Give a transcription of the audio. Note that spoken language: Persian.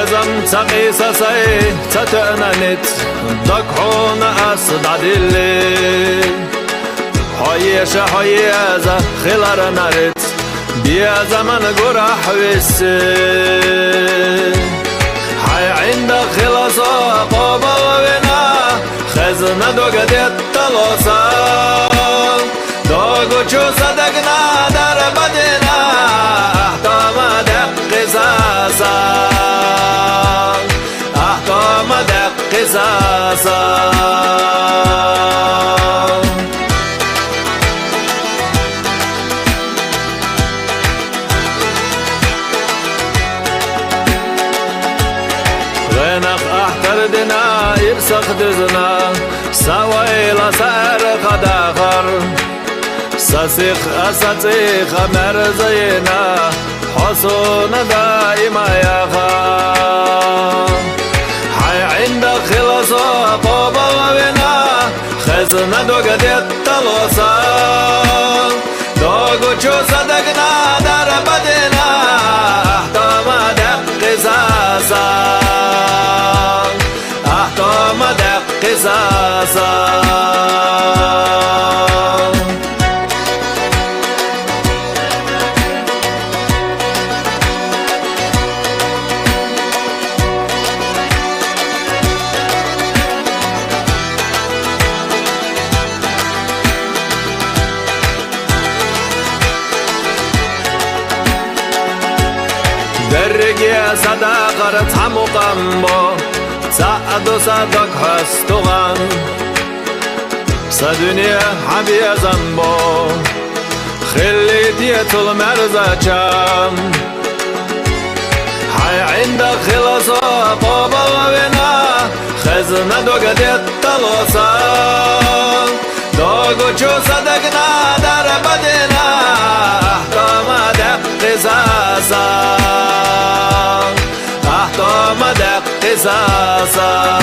بيزم تقيس سي تتأننت دكحون أسد عدلي حيش حيزة خلار نارت بيزم نقرح ويسي حي عند خلاصة قبونا خزنة دوغدت تلوسا دوغو چو صدقنا در بدنا احكام دق قصاصا احكام دق قصاصا غنق احتردنا يرسخ دزنا سويل سأر قداخر سسيخ أساتيخ مرزينا حصون دائما يخا حي عند خلاص قبونا خزنة دوغدت تلوسا دوغو چو صدقنا در بدنا احكام دق قصاصا احكام دق قصاصا درگی صداقت حمقم با سعد و صدق هستوغن سدنیا حبیزم با خلیتیت المرزچم حی عند خلاص قبونا خزنه دوغدت تلوسا دوغو چو صدقنا در بدنا احكام دق قصاصا احكام دق قصاصا